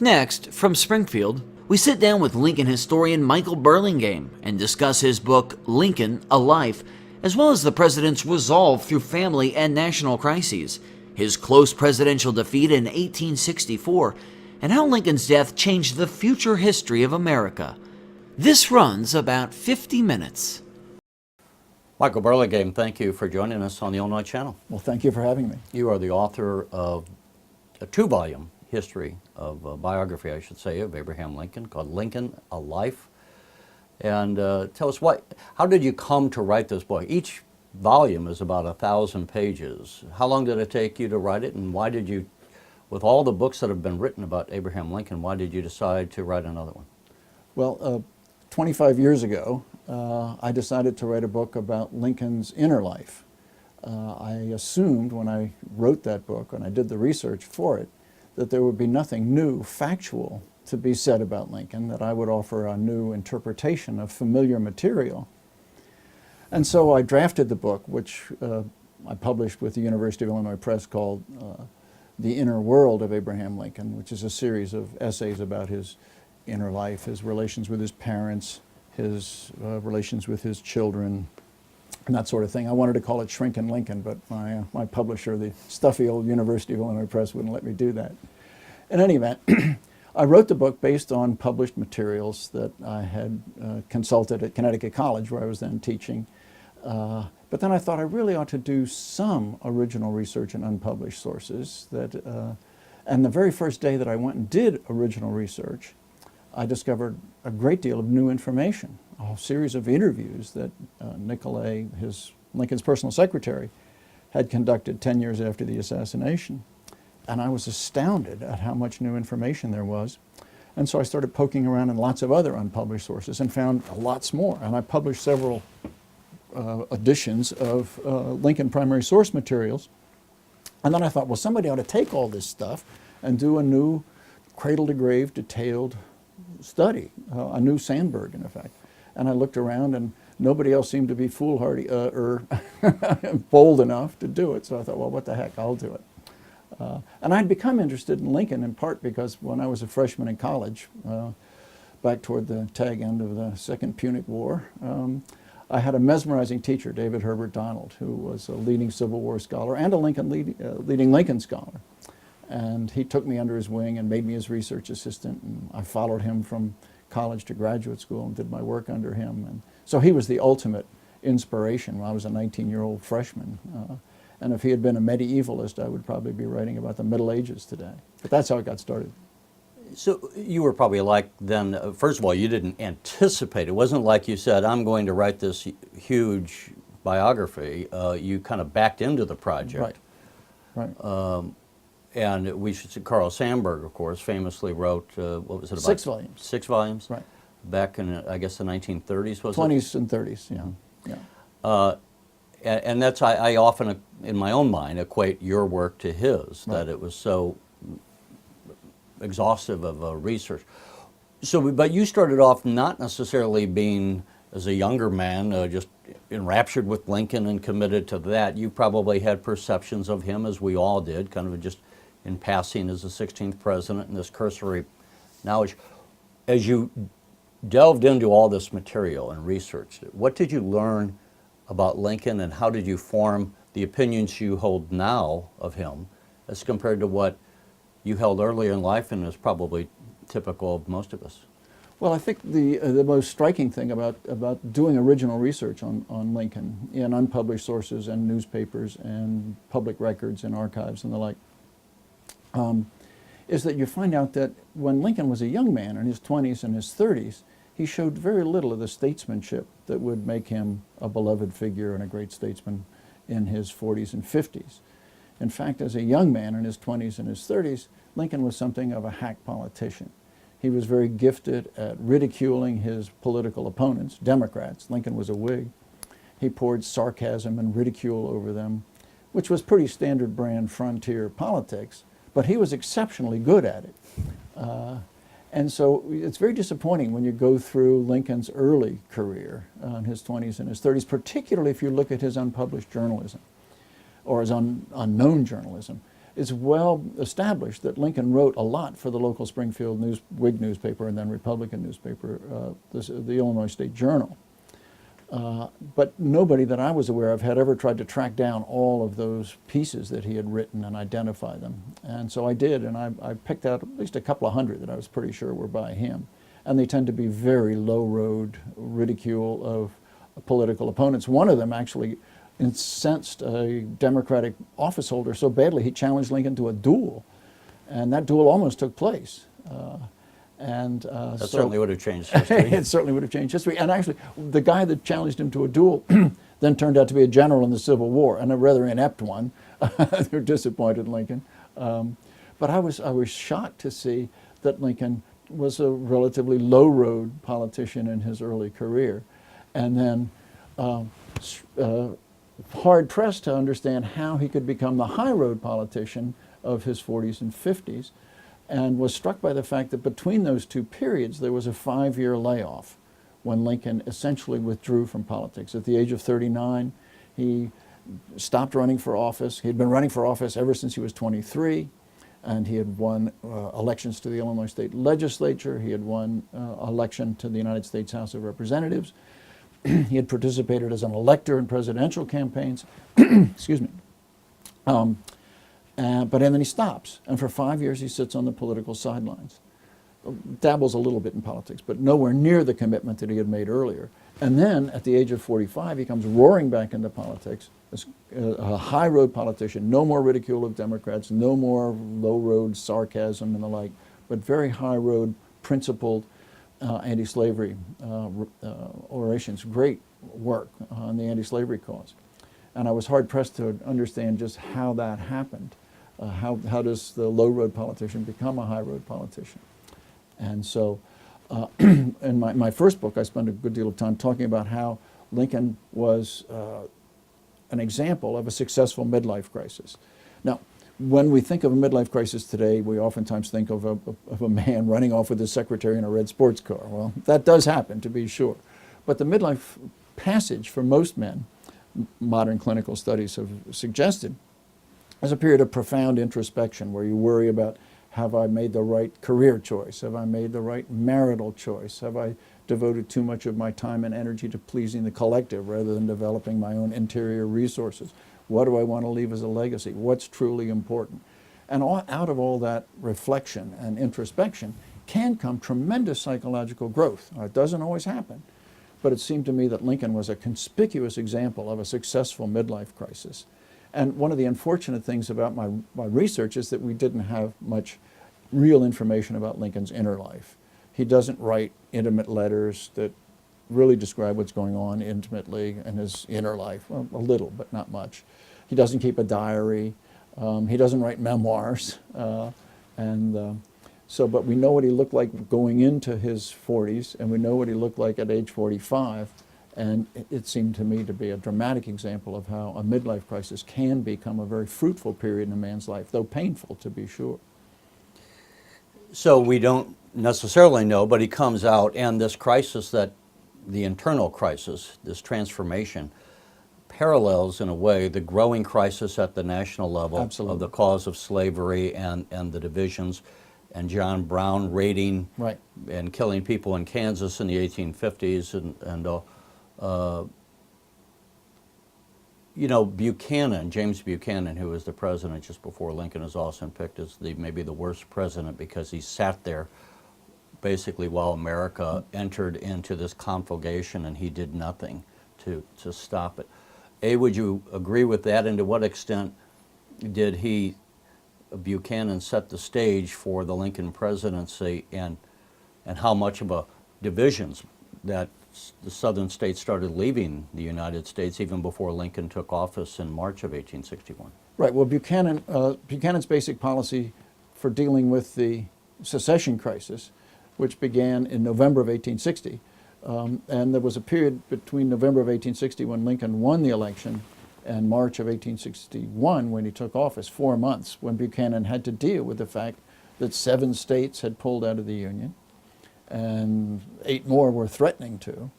Next, from Springfield, we sit down with Lincoln historian Michael Burlingame and discuss his book, Lincoln, A Life, as well as the president's resolve through family and national crises, his close presidential defeat in 1864, and how Lincoln's death changed the future history of America. This runs about 50 minutes. Michael Burlingame, thank you for joining us on the Illinois Channel. Well, thank you for having me. You are the author of a 2-volume history of biography, I should say, of Abraham Lincoln called Lincoln, A Life. And tell us, how did you come to write this book? Each volume is about 1,000 pages. How long did it take you to write it, and why did you, with all the books that have been written about Abraham Lincoln, why did you decide to write another one? Well, 25 years ago, I decided to write a book about Lincoln's inner life. I assumed when I wrote that book, when I did the research for it, that there would be nothing new, factual, to be said about Lincoln, that I would offer a new interpretation of familiar material. And so I drafted the book, which I published with the University of Illinois Press, called The Inner World of Abraham Lincoln, which is a series of essays about his inner life, his relations with his parents, his relations with his children, and that sort of thing. I wanted to call it Shrinkin' Lincoln, but my publisher, the stuffy old University of Illinois Press, wouldn't let me do that. In any event, I wrote the book based on published materials that I had consulted at Connecticut College, where I was then teaching. But then I thought I really ought to do some original research in unpublished sources. And the very first day that I went and did original research, I discovered a great deal of new information, a whole series of interviews that Nicolay, Lincoln's personal secretary, had conducted 10 years after the assassination. And I was astounded at how much new information there was. And so I started poking around in lots of other unpublished sources and found lots more. And I published several editions of Lincoln primary source materials. And then I thought, well, somebody ought to take all this stuff and do a new cradle-to-grave detailed study, a new Sandberg, in effect. And I looked around, and nobody else seemed to be foolhardy or bold enough to do it. So I thought, well, what the heck, I'll do it. And I'd become interested in Lincoln in part because when I was a freshman in college, back toward the tag end of the Second Punic War, I had a mesmerizing teacher, David Herbert Donald, who was a leading Civil War scholar and a leading Lincoln scholar. And he took me under his wing and made me his research assistant. And I followed him from college to graduate school and did my work under him. And so he was the ultimate inspiration when I was a 19-year-old freshman. And if he had been a medievalist, I would probably be writing about the Middle Ages today. But that's how it got started. So you were probably like then, first of all, you didn't anticipate. It wasn't like you said, I'm going to write this huge biography. You kind of backed into the project. Right. And we should say Carl Sandburg, of course, famously wrote, what was it, about 6 volumes. 6 volumes? Right. Back in, I guess, the 1930s, was it? 20s and 30s, yeah. Yeah. And that's, I often, in my own mind, equate your work to his, Right. that it was so exhaustive of research. So, but you started off not necessarily being, as a younger man, just enraptured with Lincoln and committed to that. You probably had perceptions of him, as we all did, kind of just in passing as the 16th president and this cursory knowledge. As you delved into all this material and researched it, what did you learn about Lincoln, and how did you form the opinions you hold now of him as compared to what you held earlier in life and is probably typical of most of us? Well, I think the most striking thing about doing original research on Lincoln in unpublished sources and newspapers and public records and archives and the like is that you find out that when Lincoln was a young man in his 20s and his 30s, he showed very little of the statesmanship that would make him a beloved figure and a great statesman in his 40s and 50s. In fact, as a young man in his 20s and his 30s, Lincoln was something of a hack politician. He was very gifted at ridiculing his political opponents, Democrats. Lincoln was a Whig. He poured sarcasm and ridicule over them, which was pretty standard brand frontier politics, but he was exceptionally good at it. And so it's very disappointing when you go through Lincoln's early career in his 20s and his 30s, particularly if you look at his unpublished journalism or his unknown journalism. it's well established that Lincoln wrote a lot for the local Springfield Whig newspaper and then Republican newspaper, the Illinois State Journal. But nobody that I was aware of had ever tried to track down all of those pieces that he had written and identify them. And so I did, and I picked out at least a couple of hundred that I was pretty sure were by him. And they tend to be very low-road ridicule of political opponents. One of them actually incensed a Democratic office holder so badly he challenged Lincoln to a duel. And that duel almost took place. That certainly would have changed history. It certainly would have changed history. And actually, the guy that challenged him to a duel then turned out to be a general in the Civil War, and a rather inept one. They're disappointed Lincoln. But I was shocked to see that Lincoln was a relatively low-road politician in his early career, and then hard-pressed to understand how he could become the high-road politician of his 40s and 50s. And was struck by the fact that between those two periods there was a 5-year layoff when Lincoln essentially withdrew from politics. At the age of 39, he stopped running for office. He had been running for office ever since he was 23, and he had won elections to the Illinois State Legislature. He had won election to the United States House of Representatives. He had participated as an elector in presidential campaigns. Excuse me. But then he stops, and for 5 years he sits on the political sidelines. Dabbles a little bit in politics, but nowhere near the commitment that he had made earlier. And then, at the age of 45, he comes roaring back into politics as a high-road politician. No more ridicule of Democrats, no more low-road sarcasm and the like, but very high-road, principled anti-slavery orations. Great work on the anti-slavery cause. And I was hard-pressed to understand just how that happened. How does the low-road politician become a high-road politician? And so in my first book, I spent a good deal of time talking about how Lincoln was an example of a successful midlife crisis. Now, when we think of a midlife crisis today, we oftentimes think of a man running off with his secretary in a red sports car. Well, that does happen, to be sure. But the midlife passage for most men, modern clinical studies have suggested, is a period of profound introspection where you worry about, have I made the right career choice? Have I made the right marital choice? Have I devoted too much of my time and energy to pleasing the collective rather than developing my own interior resources? What do I want to leave as a legacy? What's truly important? And out of all that reflection and introspection can come tremendous psychological growth. Now, it doesn't always happen, but it seemed to me that Lincoln was a conspicuous example of a successful midlife crisis. And one of the unfortunate things about my research is that we didn't have much real information about Lincoln's inner life. He doesn't write intimate letters that really describe what's going on intimately in his inner life. Well, a little, but not much. He doesn't keep a diary. He doesn't write memoirs. But we know what he looked like going into his 40s, and we know what he looked like at age 45. And it seemed to me to be a dramatic example of how a midlife crisis can become a very fruitful period in a man's life, though painful, to be sure. So we don't necessarily know, but he comes out, and this crisis, that the internal crisis, this transformation, parallels in a way the growing crisis at the national level. Absolutely. Of the cause of slavery and the divisions, and John Brown raiding Right. and killing people in Kansas in the 1850s, you know, Buchanan, James Buchanan, who was the president just before Lincoln, is often picked as maybe the worst president because he sat there basically while America entered into this conflagration and he did nothing to stop it. Would you agree with that, and to what extent did Buchanan set the stage for the Lincoln presidency, and how much of a divisions that the southern states started leaving the United States even before Lincoln took office in March of 1861? Right. Well, Buchanan's basic policy for dealing with the secession crisis, which began in November of 1860, and there was a period between November of 1860 when Lincoln won the election and March of 1861 when he took office, 4 months, when Buchanan had to deal with the fact that 7 states had pulled out of the Union, and 8 more were threatening to.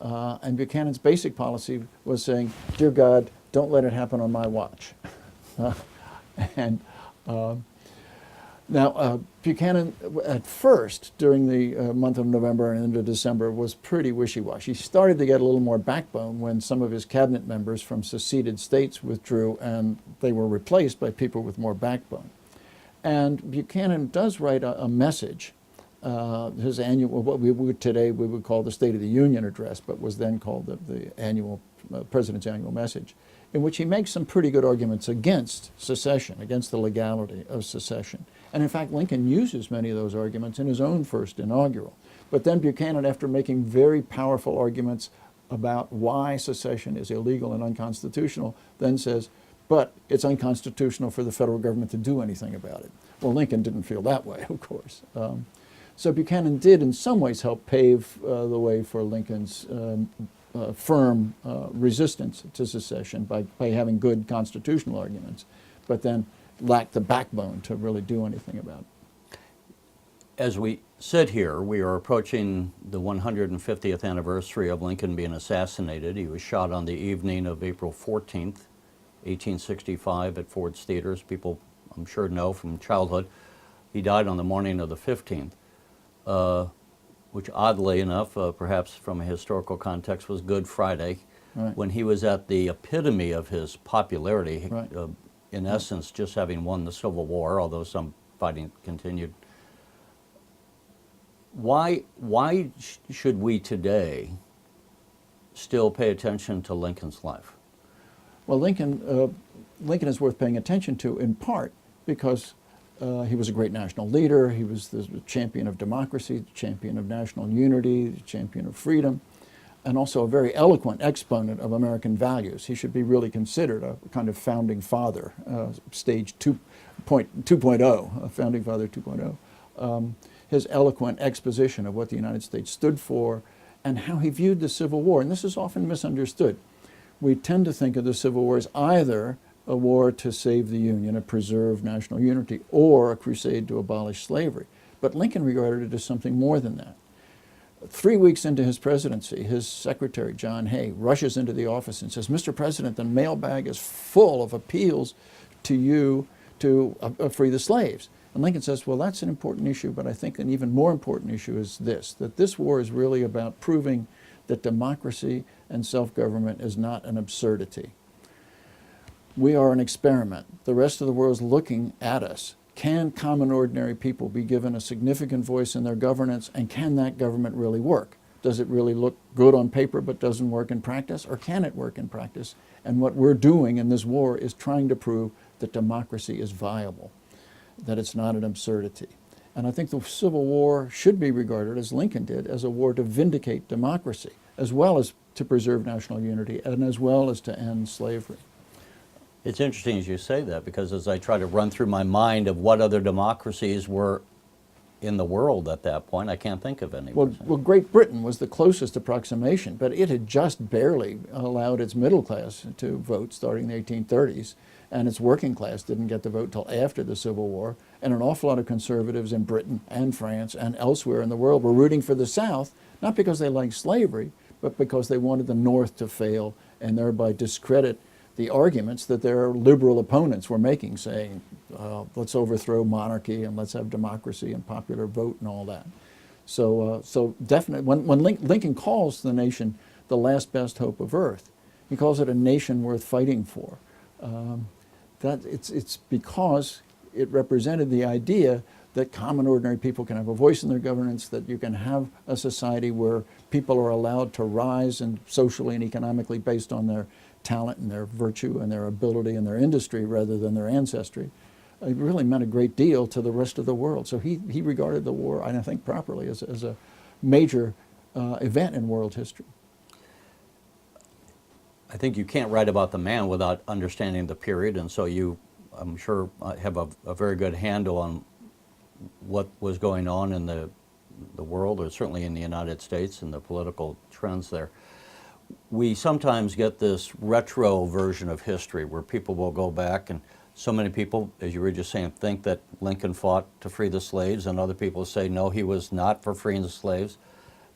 And Buchanan's basic policy was saying, dear God, don't let it happen on my watch. And Now, Buchanan, at first, during the month of November and into December, was pretty wishy-washy. He started to get a little more backbone when some of his cabinet members from seceded states withdrew, and they were replaced by people with more backbone. And Buchanan does write a message, his annual, what today we would call the State of the Union address, but was then called the annual President's annual message, in which he makes some pretty good arguments against secession, against the legality of secession. And in fact, Lincoln uses many of those arguments in his own first inaugural. But then Buchanan, after making very powerful arguments about why secession is illegal and unconstitutional, then says, but it's unconstitutional for the federal government to do anything about it. Well, Lincoln didn't feel that way, of course. So Buchanan did in some ways help pave the way for Lincoln's firm resistance to secession by having good constitutional arguments, but then lacked the backbone to really do anything about it. As we sit here, we are approaching the 150th anniversary of Lincoln being assassinated. He was shot on the evening of April 14th, 1865 at Ford's Theaters. People, I'm sure, know from childhood. He died on the morning of the 15th, which oddly enough, perhaps from a historical context, was Good Friday, Right. when he was at the epitome of his popularity, Right. in essence just having won the Civil War, although some fighting continued. Why should we today still pay attention to Lincoln's life? Well, Lincoln is worth paying attention to in part because he was a great national leader. He was the champion of democracy, champion of national unity, champion of freedom, and also a very eloquent exponent of American values. He should be really considered a kind of founding father, stage 2.0, a founding father 2.0. His eloquent exposition of what the United States stood for and how he viewed the Civil War. And this is often misunderstood. We tend to think of the Civil War as either a war to save the Union, to preserve national unity, or a crusade to abolish slavery. But Lincoln regarded it as something more than that. 3 weeks into his presidency, his secretary, John Hay, rushes into the office and says, "Mr. President, the mailbag is full of appeals to you to free the slaves." And Lincoln says, well, that's an important issue, but I think an even more important issue is this, that this war is really about proving that democracy and self-government is not an absurdity. We are an experiment. The rest of the world is looking at us. Can common ordinary people be given a significant voice in their governance, and can that government really work? Does it really look good on paper but doesn't work in practice, or can it work in practice? And what we're doing in this war is trying to prove that democracy is viable, that it's not an absurdity. And I think the Civil War should be regarded, as Lincoln did, as a war to vindicate democracy, as well as to preserve national unity, and as well as to end slavery. It's interesting as you say that, because as I try to run through my mind of what other democracies were in the world at that point, I can't think of any. Well, Great Britain was the closest approximation, but it had just barely allowed its middle class to vote starting in the 1830s, and its working class didn't get to vote till after the Civil War, and an awful lot of conservatives in Britain and France and elsewhere in the world were rooting for the South, not because they liked slavery, but because they wanted the North to fail and thereby discredit the arguments that their liberal opponents were making, saying, let's overthrow monarchy and let's have democracy and popular vote and all that. So definitely, when Lincoln calls the nation the last best hope of earth, he calls it a nation worth fighting for. That it's because it represented the idea that common ordinary people can have a voice in their governance, that you can have a society where people are allowed to rise and socially and economically based on their talent and their virtue and their ability and their industry rather than their ancestry. It really meant a great deal to the rest of the world. So he regarded the war, and I think properly, as a major event in world history. I think you can't write about the man without understanding the period, and so you, I'm sure, have a very good handle on what was going on in the world, or certainly in the United States, and the political trends there. We sometimes get this retro version of history where people will go back, and so many people, as you were just saying, think that Lincoln fought to free the slaves, and other people say, no, he was not for freeing the slaves.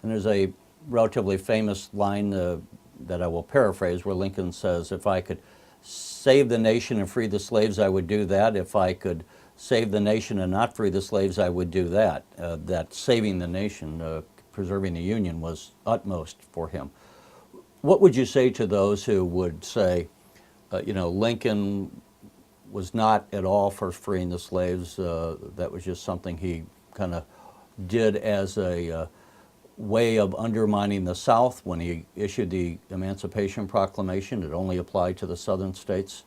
And there's a relatively famous line that I will paraphrase, where Lincoln says, if I could save the nation and free the slaves, I would do that. If I could save the nation and not free the slaves, I would do that. That saving the nation, preserving the Union was utmost for him. What would you say to those who would say, Lincoln was not at all for freeing the slaves, that was just something he kind of did as a way of undermining the South when he issued the Emancipation Proclamation? It only applied to the southern states.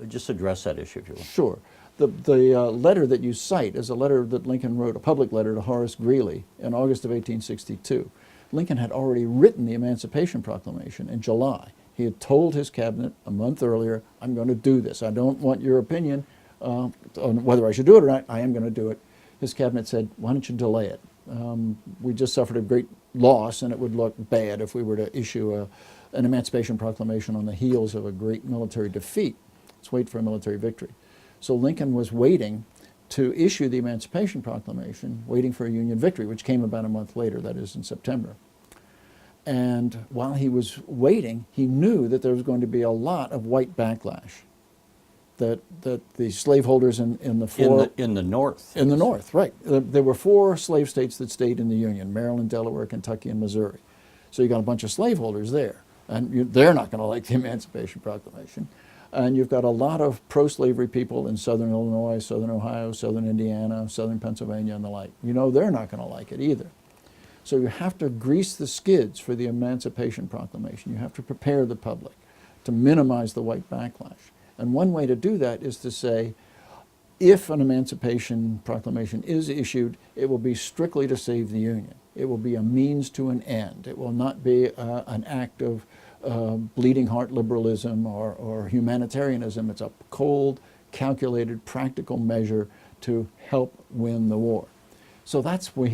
Just address that issue, if you will. Sure. The letter that you cite is a letter that Lincoln wrote, a public letter to Horace Greeley in August of 1862. Lincoln had already written the Emancipation Proclamation in July. He had told his cabinet a month earlier, I'm going to do this. I don't want your opinion on whether I should do it or not. I am going to do it. His cabinet said, why don't you delay it? We just suffered a great loss, and it would look bad if we were to issue an Emancipation Proclamation on the heels of a great military defeat. Let's wait for a military victory. So Lincoln was waiting to issue the Emancipation Proclamation, waiting for a Union victory, which came about a month later, that is in September. And while he was waiting, he knew that there was going to be a lot of white backlash. That the slaveholders in the North. In the North, right. There were 4 slave states that stayed in the Union: Maryland, Delaware, Kentucky, and Missouri. So you got a bunch of slaveholders there, and they're not going to like the Emancipation Proclamation. And you've got a lot of pro-slavery people in southern Illinois, southern Ohio, southern Indiana, southern Pennsylvania, and the like. They're not going to like it either. So you have to grease the skids for the Emancipation Proclamation. You have to prepare the public to minimize the white backlash. And one way to do that is to say, if an Emancipation Proclamation is issued, it will be strictly to save the Union. It will be a means to an end. It will not be an act of bleeding heart liberalism or humanitarianism. It's a cold, calculated, practical measure to help win the war. So that's the way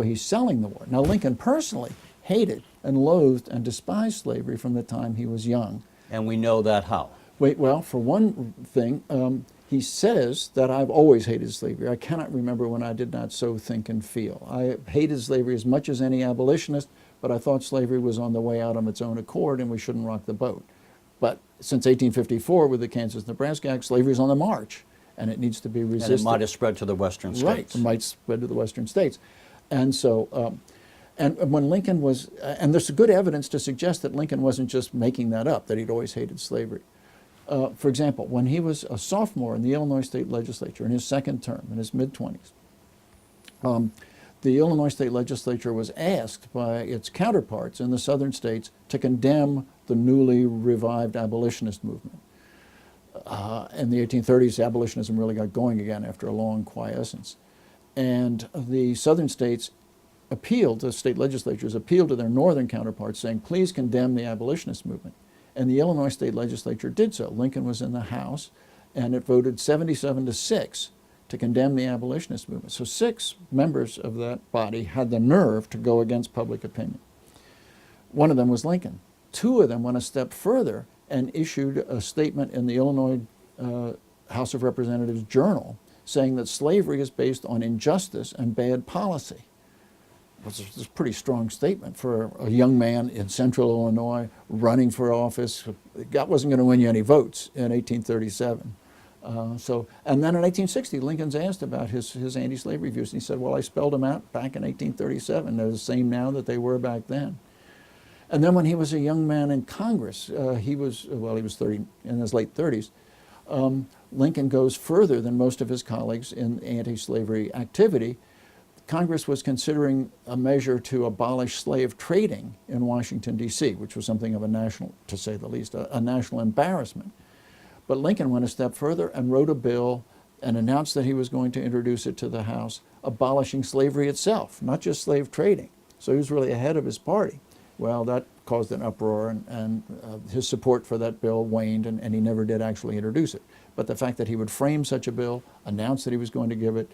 he's selling the war. Now, Lincoln personally hated and loathed and despised slavery from the time he was young. And we know that how? Well, for one thing, he says that I've always hated slavery. I cannot remember when I did not so think and feel. I hated slavery as much as any abolitionist, but I thought slavery was on the way out on its own accord and we shouldn't rock the boat. But since 1854, with the Kansas-Nebraska Act, slavery is on the march, and it needs to be resisted. And it might have spread to the western states. Right, it might spread to the western states. And so, and when Lincoln was, and there's good evidence to suggest that Lincoln wasn't just making that up, that he'd always hated slavery. For example, when he was a sophomore in the Illinois State Legislature in his second term, in his mid-20s, the Illinois State Legislature was asked by its counterparts in the southern states to condemn the newly revived abolitionist movement. In the 1830s, abolitionism really got going again after a long quiescence. And the southern states appealed, the state legislatures appealed to their northern counterparts saying, please condemn the abolitionist movement. And the Illinois State Legislature did so. Lincoln was in the House, and it voted 77-6 to condemn the abolitionist movement. So 6 members of that body had the nerve to go against public opinion. One of them was Lincoln. 2 of them went a step further and issued a statement in the Illinois House of Representatives Journal saying that slavery is based on injustice and bad policy. It was a pretty strong statement for a young man in central Illinois running for office. God wasn't going to win you any votes in 1837. And then in 1860, Lincoln's asked about his anti-slavery views, and he said, well, I spelled them out back in 1837. They're the same now that they were back then. And then when he was a young man in Congress, he was 30, in his late 30s, Lincoln goes further than most of his colleagues in anti-slavery activity. Congress was considering a measure to abolish slave trading in Washington, D.C., which was something of a national, to say the least, a national embarrassment. But Lincoln went a step further and wrote a bill and announced that he was going to introduce it to the House, abolishing slavery itself, not just slave trading. So he was really ahead of his party. Well, that caused an uproar, and his support for that bill waned, and he never did actually introduce it. But the fact that he would frame such a bill, announce that he was going to give it,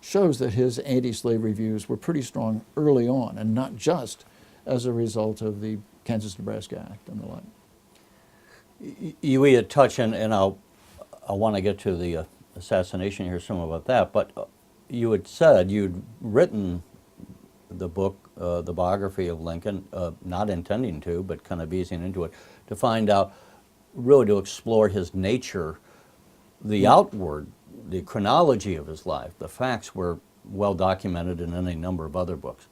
shows that his anti-slavery views were pretty strong early on, and not just as a result of the Kansas-Nebraska Act and the like. You had touched, and I want to get to the assassination here, some about that, but you had said you'd written the book, the biography of Lincoln, not intending to, but kind of easing into it, to find out, really to explore his nature, the outward the chronology of his life, the facts were well documented in any number of other books.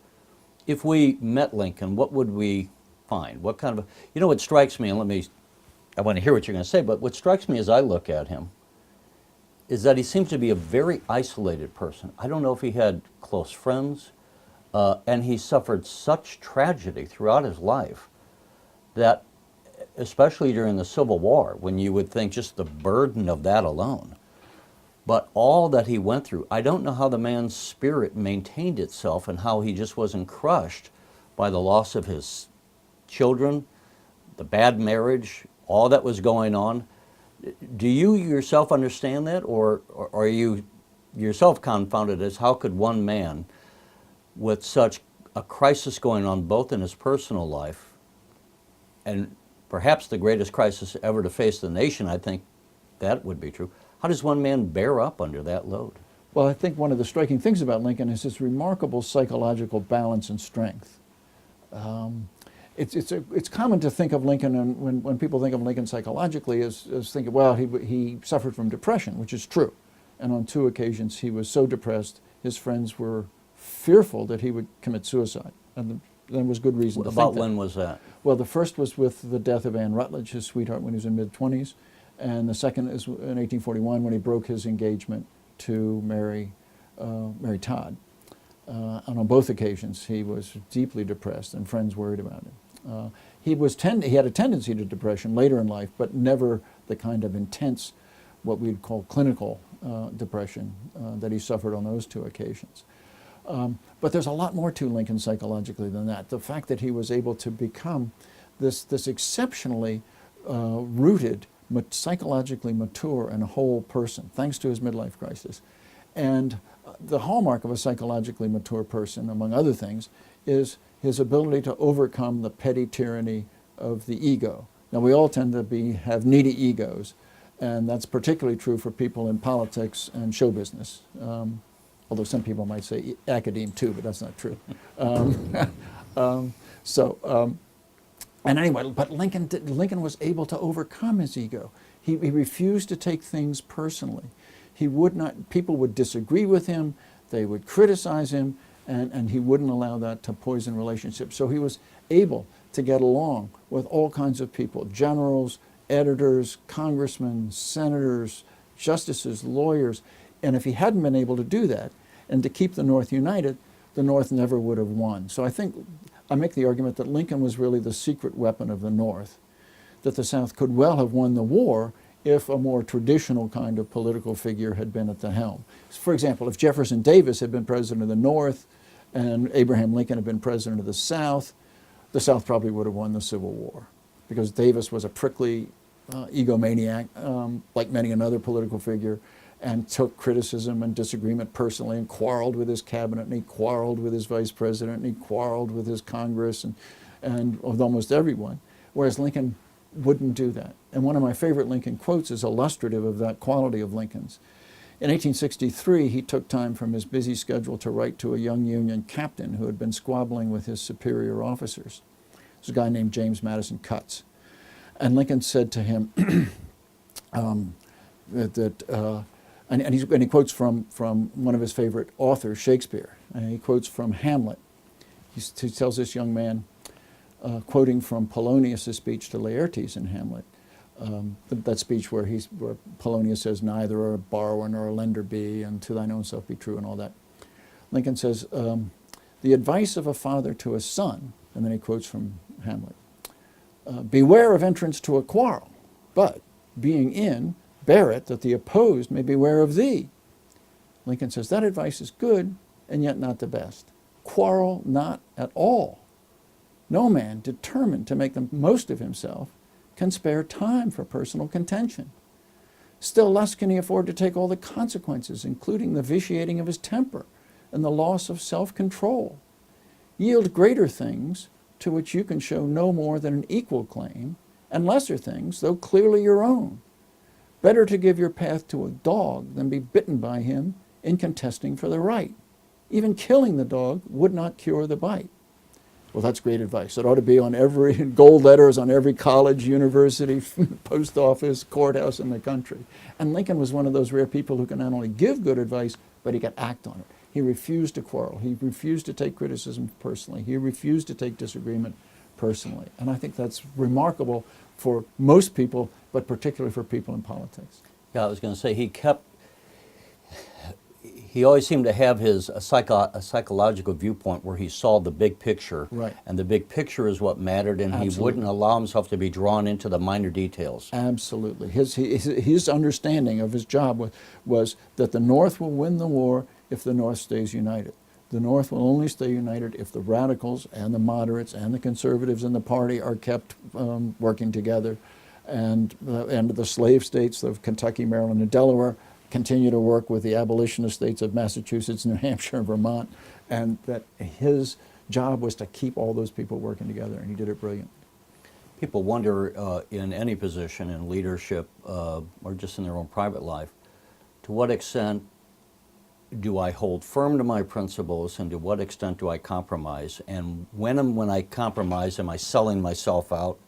If we met Lincoln, what would we find? What kind of, what strikes me, and I want to hear what you're going to say, but what strikes me as I look at him is that he seems to be a very isolated person. I don't know if he had close friends, and he suffered such tragedy throughout his life that, especially during the Civil War, when you would think just the burden of that alone, but all that he went through, I don't know how the man's spirit maintained itself and how he just wasn't crushed by the loss of his children, the bad marriage, all that was going on. Do you yourself understand that, or are you yourself confounded as how could one man with such a crisis going on both in his personal life and perhaps the greatest crisis ever to face the nation, I think that would be true. How does one man bear up under that load? Well, I think one of the striking things about Lincoln is his remarkable psychological balance and strength. It's common to think of Lincoln, and when people think of Lincoln psychologically, as thinking, well, he suffered from depression, which is true. And on 2 occasions he was so depressed, his friends were fearful that he would commit suicide. And there was good reason to think that. About when was that? Well, the first was with the death of Anne Rutledge, his sweetheart, when he was in mid-20s. And the second is in 1841 when he broke his engagement to Mary Todd. And on both occasions he was deeply depressed and friends worried about him. He had a tendency to depression later in life, but never the kind of intense, what we'd call clinical depression that he suffered on those 2 occasions. But there's a lot more to Lincoln psychologically than that. The fact that he was able to become this exceptionally rooted, psychologically mature and whole person, thanks to his midlife crisis. And the hallmark of a psychologically mature person, among other things, is his ability to overcome the petty tyranny of the ego. Now, we all tend to have needy egos, and that's particularly true for people in politics and show business. Although some people might say academe too, but that's not true. And anyway, but Lincoln was able to overcome his ego. He refused to take things personally. He would not. People would disagree with him. They would criticize him, and he wouldn't allow that to poison relationships. So he was able to get along with all kinds of people: generals, editors, congressmen, senators, justices, lawyers. And if he hadn't been able to do that and to keep the North united, the North never would have won. So I make the argument that Lincoln was really the secret weapon of the North, that the South could well have won the war if a more traditional kind of political figure had been at the helm. For example, if Jefferson Davis had been president of the North and Abraham Lincoln had been president of the South probably would have won the Civil War, because Davis was a prickly egomaniac, like many another political figure, and took criticism and disagreement personally and quarreled with his cabinet, and he quarreled with his vice president, and he quarreled with his Congress and with almost everyone, whereas Lincoln wouldn't do that. And one of my favorite Lincoln quotes is illustrative of that quality of Lincoln's. In 1863, he took time from his busy schedule to write to a young Union captain who had been squabbling with his superior officers. It was a guy named James Madison Cutts. And Lincoln said to him and he quotes from one of his favorite authors, Shakespeare. And he quotes from Hamlet. He tells this young man, quoting from Polonius' speech to Laertes in Hamlet, that speech where Polonius says, "Neither a borrower nor a lender be, and to thine own self be true," and all that. Lincoln says, "The advice of a father to a son," and then he quotes from Hamlet, "beware of entrance to a quarrel, but being in, bear it, that the opposed may beware of thee." Lincoln says that advice is good, and yet not the best. Quarrel not at all. No man determined to make the most of himself can spare time for personal contention. Still less can he afford to take all the consequences, including the vitiating of his temper and the loss of self-control. Yield greater things to which you can show no more than an equal claim, and lesser things, though clearly your own. Better to give your path to a dog than be bitten by him in contesting for the right. Even killing the dog would not cure the bite. Well, that's great advice. It ought to be on every gold letters on every college, university, post office, courthouse in the country. And Lincoln was one of those rare people who can not only give good advice, but he could act on it. He refused to quarrel. He refused to take criticism personally. He refused to take disagreement personally. And I think that's remarkable for most people, but particularly for people in politics. Yeah, I was going to say he always seemed to have a psychological viewpoint where he saw the big picture, Right. and the big picture is what mattered, and Absolutely. he wouldn't allow himself to be drawn into the minor details. Absolutely. His understanding of his job was that the North will win the war if the North stays united. The North will only stay united if the radicals and the moderates and the conservatives in the party are kept working together, and the slave states of Kentucky, Maryland, and Delaware continue to work with the abolitionist states of Massachusetts, New Hampshire, and Vermont, and that his job was to keep all those people working together, and he did it brilliantly. People wonder in any position in leadership or just in their own private life, to what extent do I hold firm to my principles, and to what extent do I compromise? And when I compromise, am I selling myself out?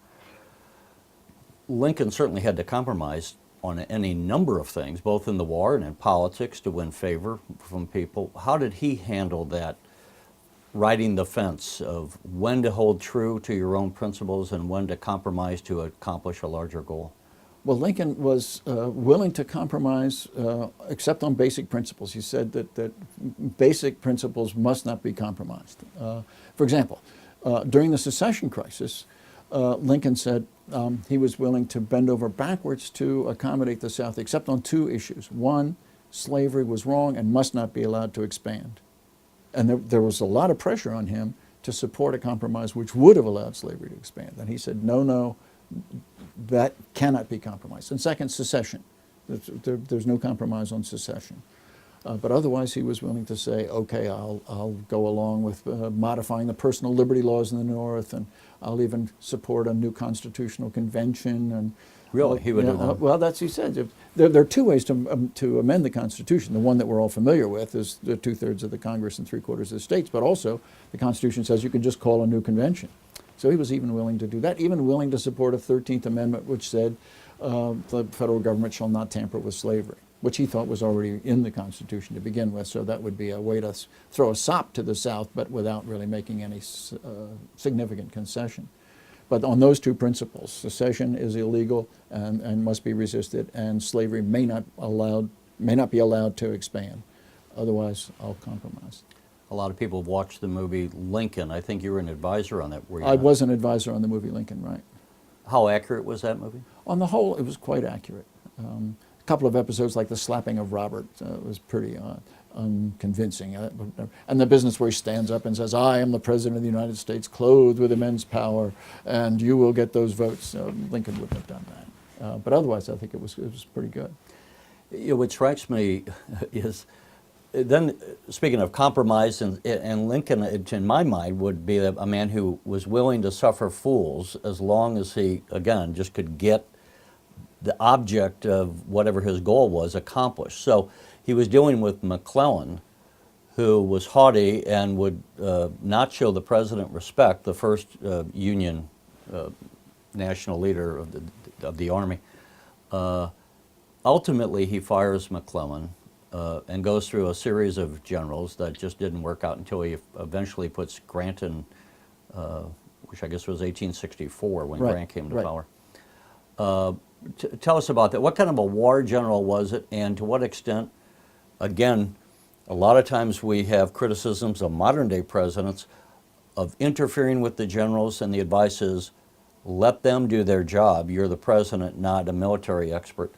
Lincoln certainly had to compromise on any number of things, both in the war and in politics, to win favor from people. How did he handle that, riding the fence of when to hold true to your own principles and when to compromise to accomplish a larger goal? Well, Lincoln was willing to compromise, except on basic principles. He said that basic principles must not be compromised. For example, during the secession crisis, Lincoln said he was willing to bend over backwards to accommodate the South, except on two issues. One, slavery was wrong and must not be allowed to expand. And there was a lot of pressure on him to support a compromise which would have allowed slavery to expand. And he said, no, that cannot be compromised. And second, secession. There's no compromise on secession. But otherwise, he was willing to say, okay, I'll go along with modifying the personal liberty laws in the North, and I'll even support a new constitutional convention. And Really? He would have well, that's he said. There are two ways to amend the Constitution. The one that we're all familiar with is the 2/3 of the Congress and 3/4 of the states, but also the Constitution says you can just call a new convention. So he was even willing to do that, even willing to support a 13th Amendment which said the federal government shall not tamper with slavery, which he thought was already in the Constitution to begin with. So that would be a way to throw a sop to the South, but without really making any significant concession. But on those two principles, secession is illegal and must be resisted, and slavery may not be allowed to expand. Otherwise, I'll compromise. A lot of people have watched the movie Lincoln. I think you were an advisor on that, were you? I was an advisor on the movie Lincoln, right. How accurate was that movie? On the whole, it was quite accurate. A couple of episodes, like the slapping of Robert, was pretty unconvincing. And the business where he stands up and says, I am the President of the United States, clothed with immense power, and you will get those votes. Lincoln wouldn't have done that. But otherwise, I think it was pretty good. You know, what strikes me is, then speaking of compromise, and Lincoln, in my mind, would be a man who was willing to suffer fools as long as he, again, just could get the object of whatever his goal was accomplished. So he was dealing with McClellan, who was haughty and would not show the president respect, the first Union national leader of the Army. Ultimately, he fires McClellan and goes through a series of generals that just didn't work out until he eventually puts Grant in, which I guess was 1864 when Right, Grant came to right. power. Tell us about that. What kind of a war general was it, and to what extent, again, a lot of times we have criticisms of modern-day presidents of interfering with the generals, and the advice is, let them do their job. You're the president, not a military expert.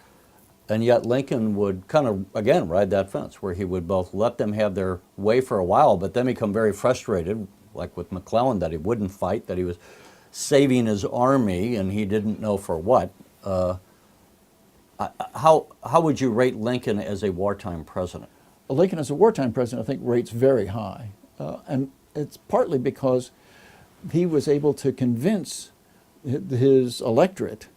And yet Lincoln would kind of, again, ride that fence, where he would both let them have their way for a while, but then become very frustrated, like with McClellan, that he wouldn't fight, that he was saving his army, and he didn't know for what. How would you rate Lincoln as a wartime president? Well, Lincoln as a wartime president, I think, rates very high. And it's partly because he was able to convince his electorate,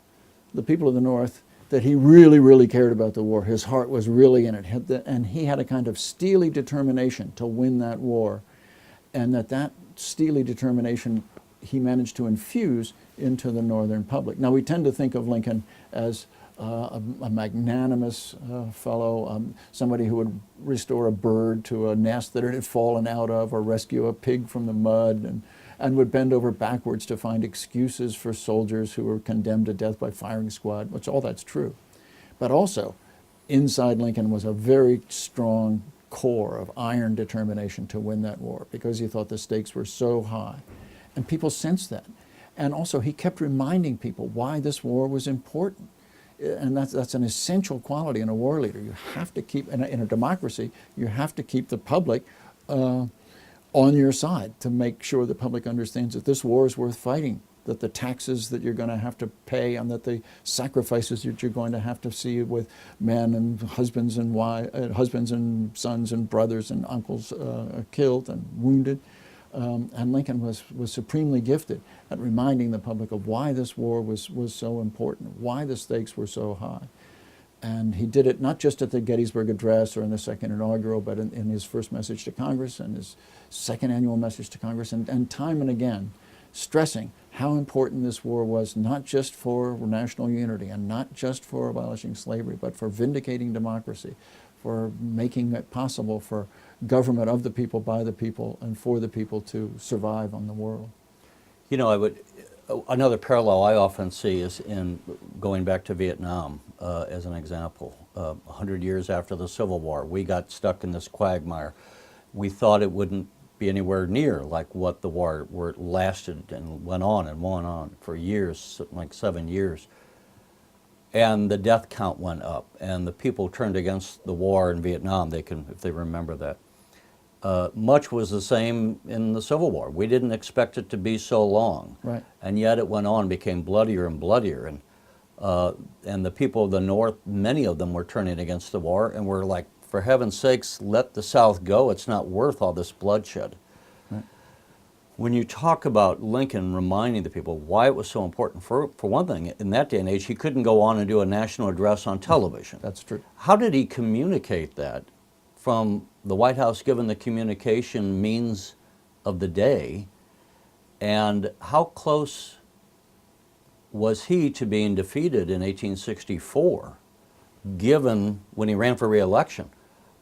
the people of the North, that he really, really cared about the war. His heart was really in it. And he had a kind of steely determination to win that war. And that steely determination he managed to infuse into the Northern public. Now, we tend to think of Lincoln as a magnanimous fellow, somebody who would restore a bird to a nest that it had fallen out of, or rescue a pig from the mud, and would bend over backwards to find excuses for soldiers who were condemned to death by firing squad, which all that's true. But also, inside Lincoln was a very strong core of iron determination to win that war, because he thought the stakes were so high. And people sensed that. And also, he kept reminding people why this war was important. And that's an essential quality in a war leader. You have to keep, in a democracy, you have to keep the public on your side to make sure the public understands that this war is worth fighting, that the taxes that you're going to have to pay, and that the sacrifices that you're going to have to see with men and husbands and husbands and sons and brothers and uncles killed and wounded. And Lincoln was supremely gifted at reminding the public of why this war was so important, why the stakes were so high. And he did it not just at the Gettysburg Address or in the second inaugural, but in his first message to Congress and his second annual message to Congress, and time and again stressing how important this war was, not just for national unity and not just for abolishing slavery, but for vindicating democracy, for making it possible for government of the people, by the people, and for the people to survive on the world. You know, another parallel I often see is in going back to Vietnam as an example. 100 years after the Civil War, we got stuck in this quagmire. We thought it wouldn't be anywhere near like what the war where it lasted and went on for years, like 7 years. And the death count went up, and the people turned against the war in Vietnam. They can, if they remember that. Much was the same in the Civil War. We didn't expect it to be so long, right. And yet it went on, became bloodier and bloodier, and the people of the North, many of them were turning against the war, and were like, for heaven's sakes, let the South go. It's not worth all this bloodshed. Right. When you talk about Lincoln reminding the people why it was so important, for one thing, in that day and age, he couldn't go on and do a national address on television. That's true. How did he communicate that from the White House, given the communication means of the day, and how close was he to being defeated in 1864, given when he ran for re-election?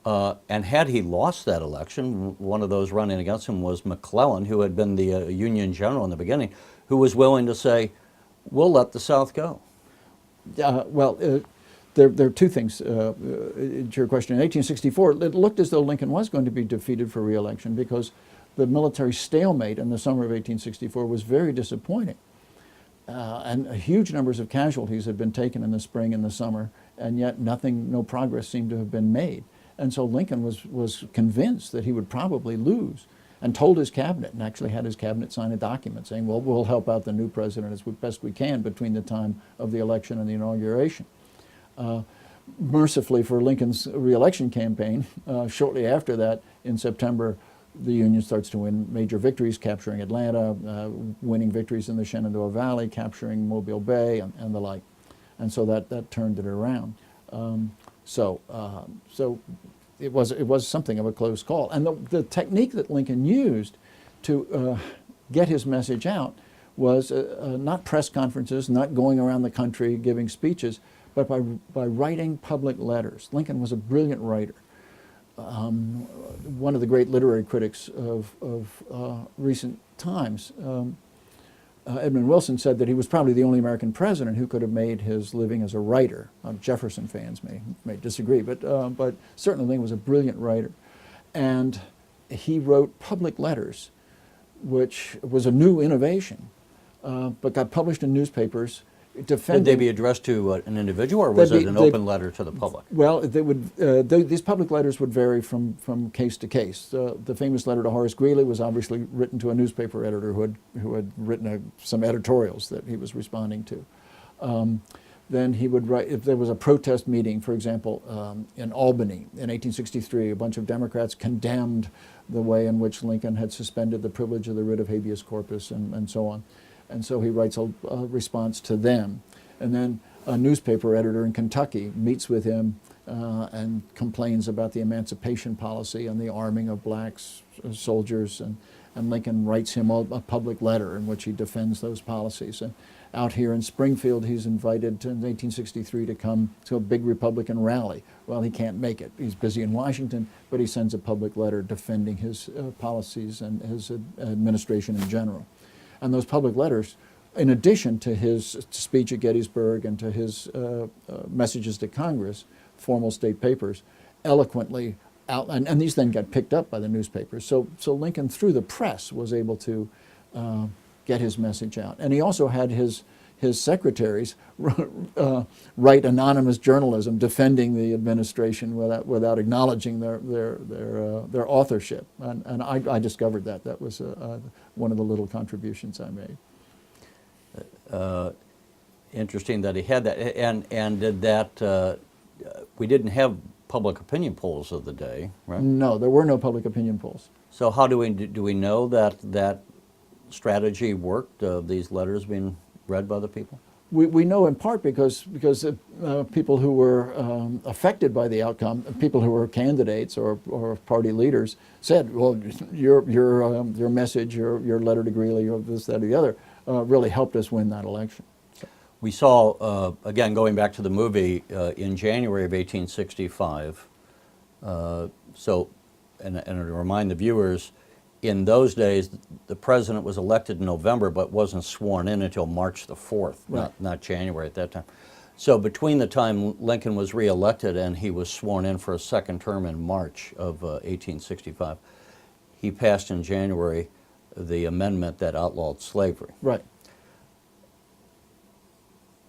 And had he lost that election, one of those running against him was McClellan, who had been the Union general in the beginning, who was willing to say, we'll let the South go. There are two things to your question. In 1864, it looked as though Lincoln was going to be defeated for re-election, because the military stalemate in the summer of 1864 was very disappointing. And huge numbers of casualties had been taken in the spring and the summer, and yet no progress seemed to have been made. And so Lincoln was convinced that he would probably lose, and told his cabinet, and actually had his cabinet sign a document saying, well, we'll help out the new president as best we can between the time of the election and the inauguration. Mercifully for Lincoln's re-election campaign, shortly after that, in September, the Union starts to win major victories, capturing Atlanta, winning victories in the Shenandoah Valley, capturing Mobile Bay, and the like. And so that turned it around. So it was something of a close call. And the technique that Lincoln used to get his message out was not press conferences, not going around the country giving speeches, but by writing public letters. Lincoln was a brilliant writer. One of the great literary critics of recent times, Edmund Wilson, said that he was probably the only American president who could have made his living as a writer. Jefferson fans may disagree, but certainly Lincoln was a brilliant writer. And he wrote public letters, which was a new innovation, but got published in newspapers. Would they be addressed to an individual, or was it an open letter to the public? Well, these public letters would vary from case to case. The famous letter to Horace Greeley was obviously written to a newspaper editor who had written some editorials that he was responding to. Then he would write, if there was a protest meeting, for example, in Albany in 1863, a bunch of Democrats condemned the way in which Lincoln had suspended the privilege of the writ of habeas corpus and so on. And so he writes a response to them. And then a newspaper editor in Kentucky meets with him and complains about the emancipation policy and the arming of black soldiers, and Lincoln writes him a public letter in which he defends those policies. And out here in Springfield, he's invited in 1863 to come to a big Republican rally. Well, he can't make it. He's busy in Washington, but he sends a public letter defending his policies and his administration in general. And those public letters, in addition to his speech at Gettysburg and to his messages to Congress, formal state papers, eloquently out, and these then got picked up by the newspapers. So Lincoln, through the press, was able to get his message out. And he also had his secretaries write anonymous journalism defending the administration without acknowledging their authorship. And I discovered that. That was one of the little contributions I made. Interesting that he had that, and did that. We didn't have public opinion polls of the day, right? No, there were no public opinion polls. So how do we know that strategy worked? These letters being read by the people. We know in part because people who were affected by the outcome, people who were candidates or party leaders, said, "Well, your message, your letter to Greeley, or this, that, or the other, really helped us win that election." We saw, again, going back to the movie, in January of 1865, and to remind the viewers, in those days, the president was elected in November, but wasn't sworn in until March the 4th, right. not January at that time. So between the time Lincoln was reelected and he was sworn in for a second term in March of 1865, he passed in January the amendment that outlawed slavery. Right.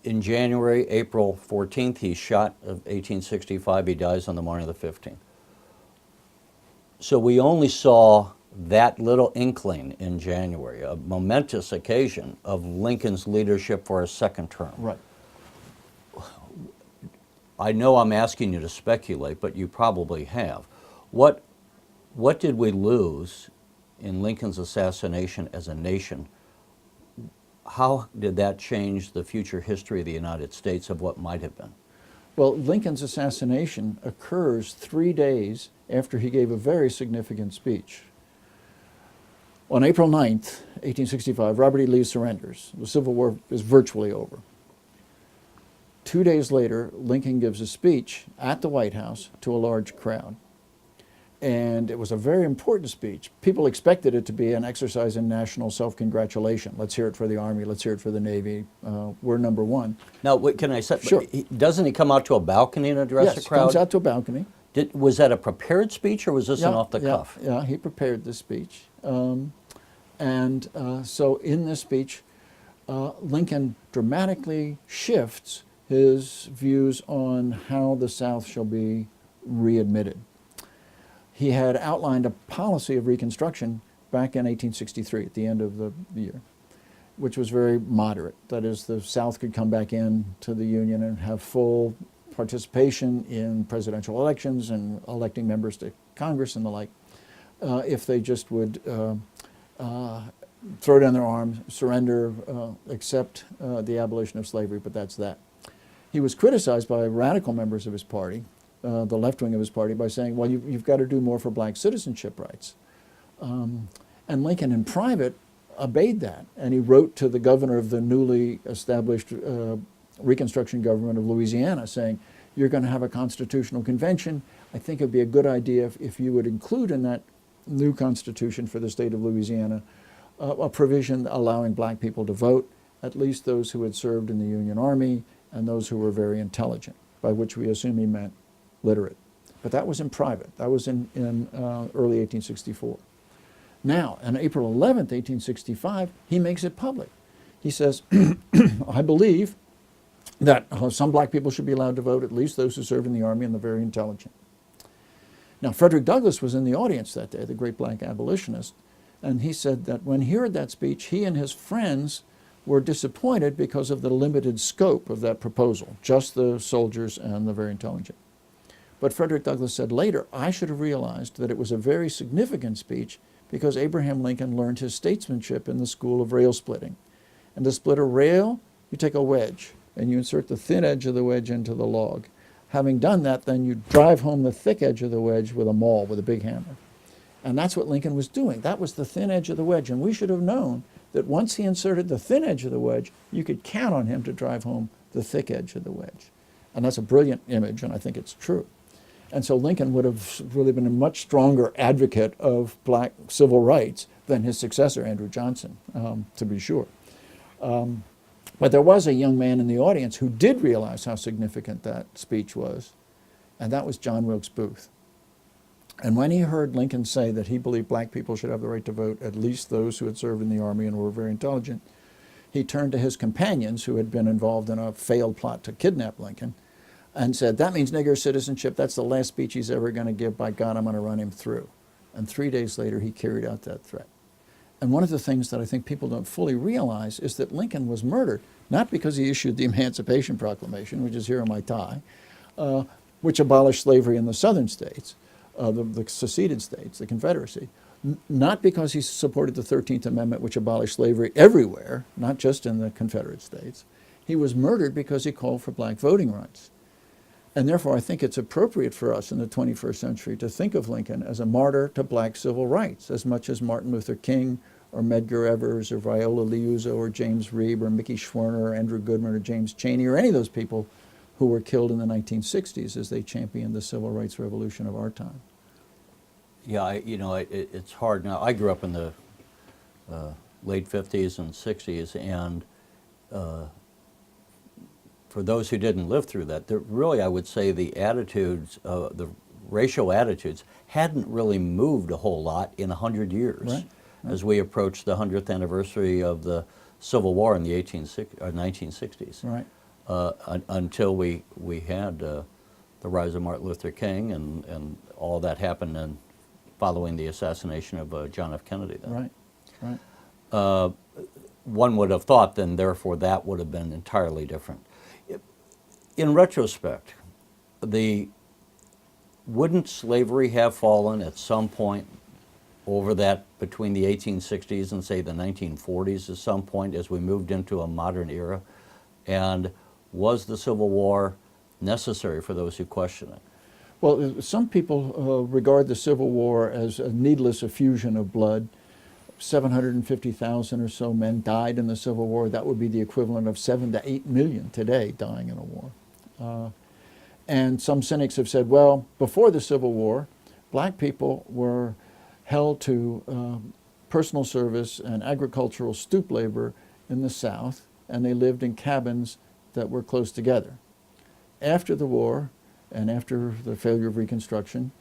In January, April 14th, he's shot of 1865. He dies on the morning of the 15th. So we only saw that little inkling in January, a momentous occasion of Lincoln's leadership for a second term. Right. I know I'm asking you to speculate, but you probably have. What did we lose in Lincoln's assassination as a nation? How did that change the future history of the United States of what might have been? Well, Lincoln's assassination occurs 3 days after he gave a very significant speech. On April 9th, 1865, Robert E. Lee surrenders. The Civil War is virtually over. 2 days later, Lincoln gives a speech at the White House to a large crowd. And it was a very important speech. People expected it to be an exercise in national self-congratulation. Let's hear it for the Army, let's hear it for the Navy. We're number one. Now, can I say, Sure. Doesn't he come out to a balcony and address Yes, the crowd? comes out to a balcony. Was that a prepared speech or was this an off the cuff? Yeah, he prepared this speech. So in this speech, Lincoln dramatically shifts his views on how the South shall be readmitted. He had outlined a policy of Reconstruction back in 1863, at the end of the year, which was very moderate. That is, the South could come back in to the Union and have full participation in presidential elections and electing members to Congress and the like, if they just would throw down their arms, surrender, accept the abolition of slavery, but that's that. He was criticized by radical members of his party, the left wing of his party, by saying, well, you've got to do more for black citizenship rights. And Lincoln, in private, obeyed that, and he wrote to the governor of the newly established Reconstruction government of Louisiana saying, you're going to have a constitutional convention. I think it would be a good idea if you would include in that new constitution for the state of Louisiana a provision allowing black people to vote, at least those who had served in the Union Army and those who were very intelligent, by which we assume he meant literate. But that was in private. That was in early 1864. Now, on April 11th, 1865, he makes it public. He says, I believe that some black people should be allowed to vote, at least those who serve in the Army and the very intelligent. Now, Frederick Douglass was in the audience that day, the great black abolitionist, and he said that when he heard that speech, he and his friends were disappointed because of the limited scope of that proposal, just the soldiers and the very intelligent. But Frederick Douglass said later, I should have realized that it was a very significant speech because Abraham Lincoln learned his statesmanship in the school of rail splitting. And to split a rail, you take a wedge and you insert the thin edge of the wedge into the log. Having done that, then you drive home the thick edge of the wedge with a maul, with a big hammer. And that's what Lincoln was doing. That was the thin edge of the wedge. And we should have known that once he inserted the thin edge of the wedge, you could count on him to drive home the thick edge of the wedge. And that's a brilliant image, and I think it's true. And so Lincoln would have really been a much stronger advocate of black civil rights than his successor, Andrew Johnson, to be sure. But there was a young man in the audience who did realize how significant that speech was, and that was John Wilkes Booth. And when he heard Lincoln say that he believed black people should have the right to vote, at least those who had served in the Army and were very intelligent, he turned to his companions who had been involved in a failed plot to kidnap Lincoln and said, that means nigger citizenship. That's the last speech he's ever going to give. By God, I'm going to run him through. And 3 days later, he carried out that threat. And one of the things that I think people don't fully realize is that Lincoln was murdered, not because he issued the Emancipation Proclamation, which is here on my tie, which abolished slavery in the southern states, the seceded states, the Confederacy, not because he supported the 13th Amendment, which abolished slavery everywhere, not just in the Confederate states. He was murdered because he called for black voting rights. And therefore, I think it's appropriate for us in the 21st century to think of Lincoln as a martyr to black civil rights, as much as Martin Luther King or Medgar Evers or Viola Liuzzo or James Reeb or Mickey Schwerner or Andrew Goodman or James Chaney or any of those people who were killed in the 1960s as they championed the civil rights revolution of our time. Yeah, it's hard now. I grew up in the late 50s and 60s, and for those who didn't live through that, really, I would say the attitudes, the racial attitudes, hadn't really moved a whole lot in 100 years. Right. As we approach the 100th anniversary of the Civil War in the 1960s. Right. Until we had the rise of Martin Luther King and all that happened and following the assassination of John F. Kennedy then. Right, right. One would have thought then therefore that would have been entirely different. In retrospect, wouldn't slavery have fallen at some point over that between the 1860s and say the 1940s at some point as we moved into a modern era? And was the Civil War necessary for those who question it? Well, some people regard the Civil War as a needless effusion of blood. 750,000 or so men died in the Civil War. That would be the equivalent of 7 to 8 million today dying in a war. And some cynics have said, well, before the Civil War, black people were held to personal service and agricultural stoop labor in the South, and they lived in cabins that were close together. After the war, and after the failure of Reconstruction,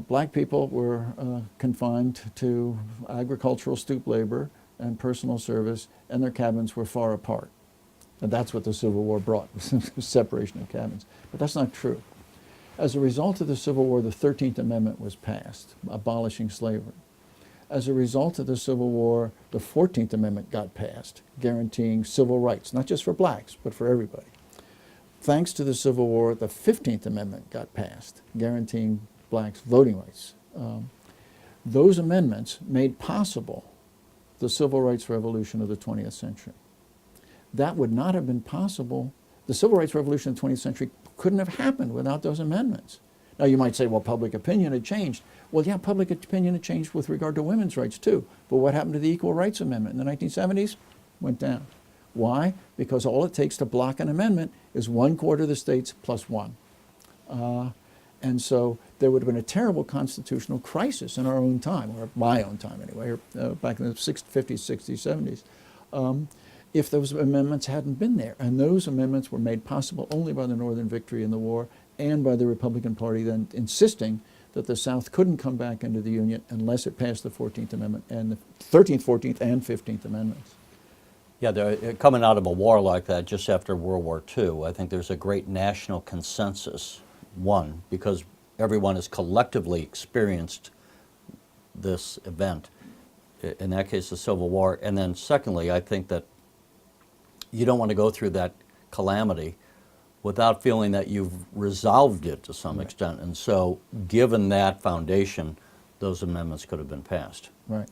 black people were confined to agricultural stoop labor and personal service, and their cabins were far apart. And that's what the Civil War brought, separation of cabins. But that's not true. As a result of the Civil War, the 13th Amendment was passed, abolishing slavery. As a result of the Civil War, the 14th Amendment got passed, guaranteeing civil rights, not just for blacks, but for everybody. Thanks to the Civil War, the 15th Amendment got passed, guaranteeing blacks voting rights. Those amendments made possible the civil rights revolution of the 20th century. That would not have been possible. The civil rights revolution of the 20th century couldn't have happened without those amendments. Now you might say, well, public opinion had changed. Well, yeah, public opinion had changed with regard to women's rights too. But what happened to the Equal Rights Amendment in the 1970s? Went down. Why? Because all it takes to block an amendment is 1/4 of the states plus one. And so there would have been a terrible constitutional crisis in our own time, or my own time anyway, back in the 50s, 60s, 70s, if those amendments hadn't been there. And those amendments were made possible only by the Northern victory in the war and by the Republican Party then insisting that the South couldn't come back into the Union unless it passed the 14th Amendment and the 13th, 14th, and 15th Amendments. Yeah, coming out of a war like that just after World War II, I think there's a great national consensus, one, because everyone has collectively experienced this event, in that case the Civil War, and then secondly, I think that you don't want to go through that calamity without feeling that you've resolved it to some extent, and so given that foundation, those amendments could have been passed. Right.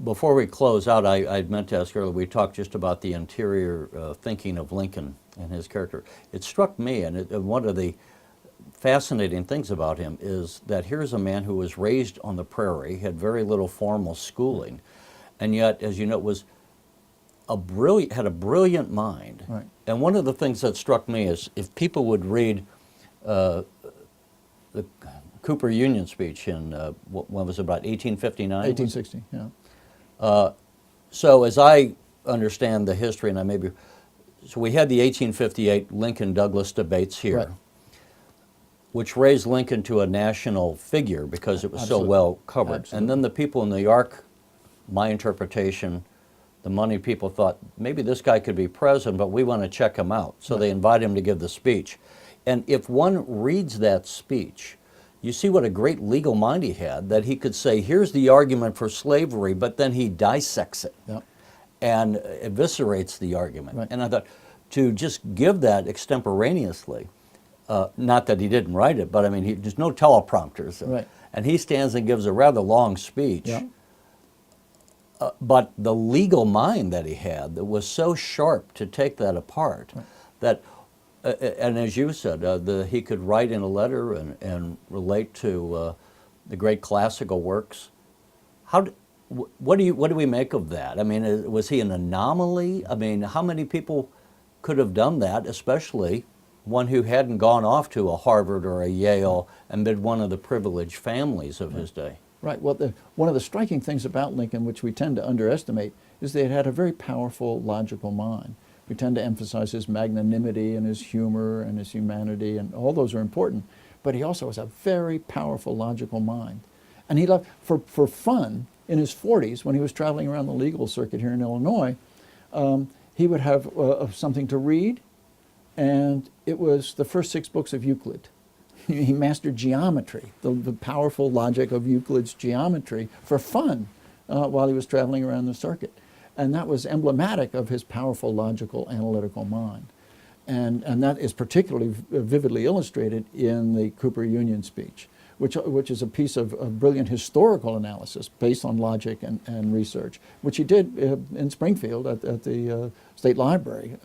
Before we close out, I meant to ask earlier, we talked just about the interior thinking of Lincoln and his character. It struck me, and one of the fascinating things about him is that here's a man who was raised on the prairie, had very little formal schooling, and yet, as you know, had a brilliant mind. Right. And one of the things that struck me is if people would read the Cooper Union speech in, when was it, about 1859? 1860, yeah. So as I understand the history, and so we had the 1858 Lincoln-Douglas debates here, Right. which raised Lincoln to a national figure because it was Absolutely. so well covered. Absolutely. And then the people in New York, my interpretation, the money people thought, maybe this guy could be president, but we want to check him out. So they invite him to give the speech. And if one reads that speech, you see what a great legal mind he had, that he could say, here's the argument for slavery, but then he dissects it Yep. and eviscerates the argument. Right. And I thought, to just give that extemporaneously, not that he didn't write it, but I mean, there's no teleprompters. Right. And he stands and gives a rather long speech. Yeah. But the legal mind that he had that was so sharp to take that apart, that, and as you said, he could write in a letter and relate to the great classical works. What do we make of that? I mean, was he an anomaly? I mean, how many people could have done that, especially one who hadn't gone off to a Harvard or a Yale and been one of the privileged families of his day? Right. Well, one of the striking things about Lincoln, which we tend to underestimate, is that he had a very powerful, logical mind. We tend to emphasize his magnanimity and his humor and his humanity, and all those are important. But he also has a very powerful, logical mind. And he loved, for fun, in his 40s, when he was traveling around the legal circuit here in Illinois, he would have something to read, and it was the first 6 books of Euclid. He mastered geometry, the powerful logic of Euclid's geometry, for fun while he was traveling around the circuit. And that was emblematic of his powerful, logical, analytical mind. And that is particularly vividly illustrated in the Cooper Union speech, which is a piece of brilliant historical analysis based on logic and research, which he did in Springfield at the State Library.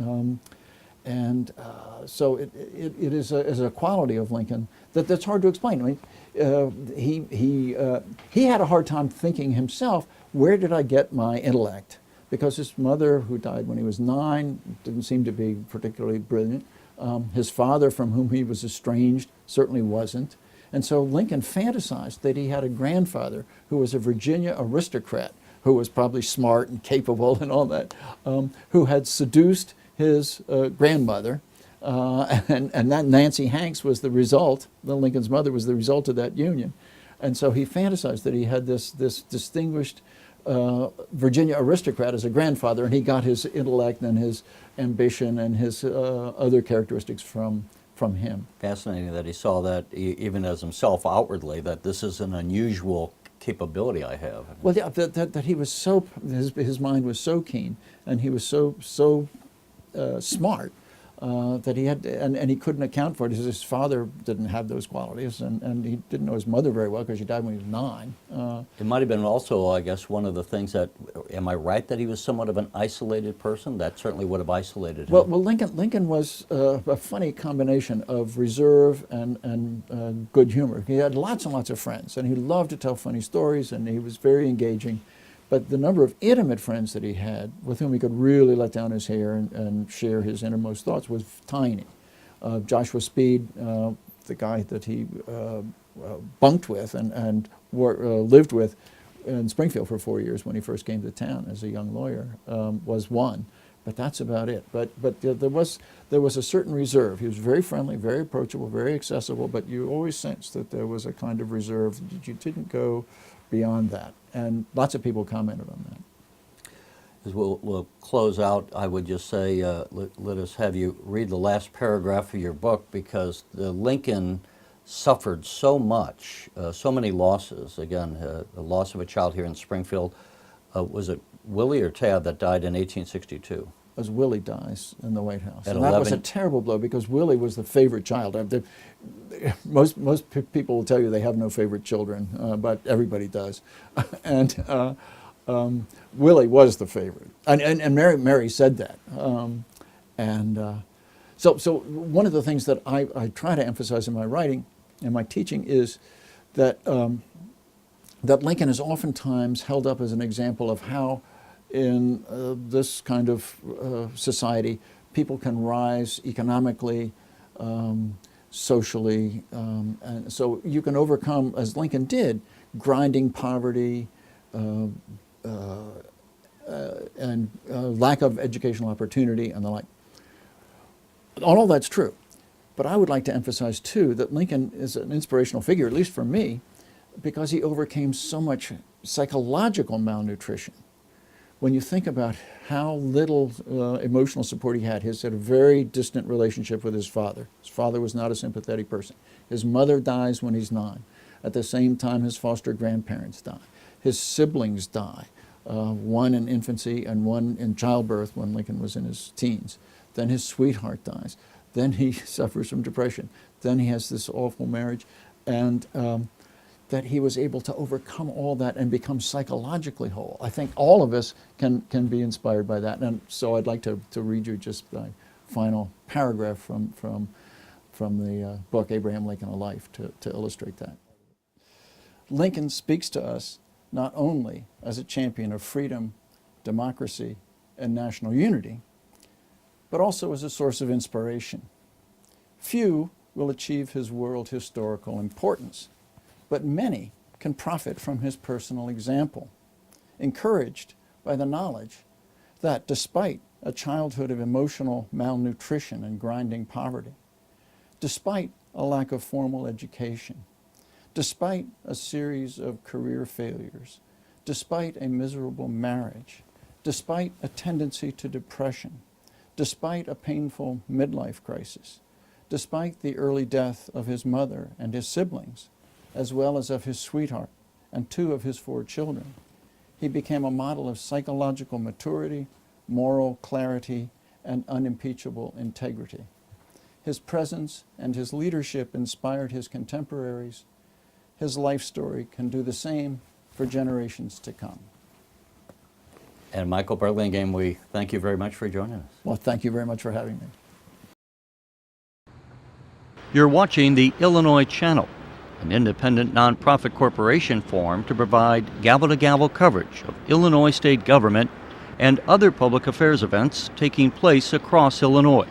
So it is a quality of Lincoln that's hard to explain. I mean, he had a hard time thinking himself, where did I get my intellect? Because his mother, who died when he was 9, didn't seem to be particularly brilliant. His father, from whom he was estranged, certainly wasn't. And so Lincoln fantasized that he had a grandfather who was a Virginia aristocrat, who was probably smart and capable and all that, who had seduced his grandmother, and that Nancy Hanks was the result. Lincoln's mother was the result of that union, and so he fantasized that he had this distinguished Virginia aristocrat as a grandfather, and he got his intellect and his ambition and his other characteristics from him. Fascinating that he saw that even as himself outwardly, that this is an unusual capability I have. Well, yeah, that he was so, his mind was so keen, and he was so smart that he had, and he couldn't account for it. His father didn't have those qualities, and he didn't know his mother very well because she died when he was 9. It might have been also, I guess, one of the things that, am I right that he was somewhat of an isolated person? That certainly would have isolated him. Well, Lincoln was a funny combination of reserve and good humor. He had lots and lots of friends, and he loved to tell funny stories, and he was very engaging. But the number of intimate friends that he had, with whom he could really let down his hair and share his innermost thoughts, was tiny. Joshua Speed, the guy that he bunked with and lived with in Springfield for 4 years when he first came to town as a young lawyer, was one. But that's about it. But there was a certain reserve. He was very friendly, very approachable, very accessible, but you always sensed that there was a kind of reserve. You didn't go beyond that. And lots of people commented on that. As we'll close out, I would just say, let us have you read the last paragraph of your book, because Lincoln suffered so much, so many losses. Again, the loss of a child here in Springfield. Was it Willie or Tad that died in 1862? As Willie dies in the White House. At And that 11. was a terrible blow, because Willie was the favorite child. Most people will tell you they have no favorite children, but everybody does. And Willie was the favorite. And Mary said that. So one of the things that I try to emphasize in my writing and my teaching is that, that Lincoln is oftentimes held up as an example of how in this kind of society people can rise economically, socially, and so you can overcome, as Lincoln did, grinding poverty and lack of educational opportunity and the like. All that's true. But I would like to emphasize, too, that Lincoln is an inspirational figure, at least for me, because he overcame so much psychological malnutrition. When you think about how little emotional support he had a very distant relationship with his father. His father was not a sympathetic person. His mother dies when he's 9. At the same time, his foster grandparents die. His siblings die, one in infancy and one in childbirth when Lincoln was in his teens. Then his sweetheart dies. Then he suffers from depression. Then he has this awful marriage. And that he was able to overcome all that and become psychologically whole. I think all of us can be inspired by that. And so I'd like to read you just my final paragraph from the book, Abraham Lincoln, A Life, to illustrate that. Lincoln speaks to us not only as a champion of freedom, democracy, and national unity, but also as a source of inspiration. Few will achieve his world historical importance, but many can profit from his personal example, encouraged by the knowledge that despite a childhood of emotional malnutrition and grinding poverty, despite a lack of formal education, despite a series of career failures, despite a miserable marriage, despite a tendency to depression, despite a painful midlife crisis, despite the early death of his mother and his siblings, as well as of his sweetheart and 2 of his 4 children, he became a model of psychological maturity, moral clarity, and unimpeachable integrity. His presence and his leadership inspired his contemporaries. His life story can do the same for generations to come. And Michael Burlingame, we thank you very much for joining us. Well, thank you very much for having me. You're watching the Illinois Channel, an independent nonprofit corporation formed to provide gavel-to-gavel coverage of Illinois state government and other public affairs events taking place across Illinois.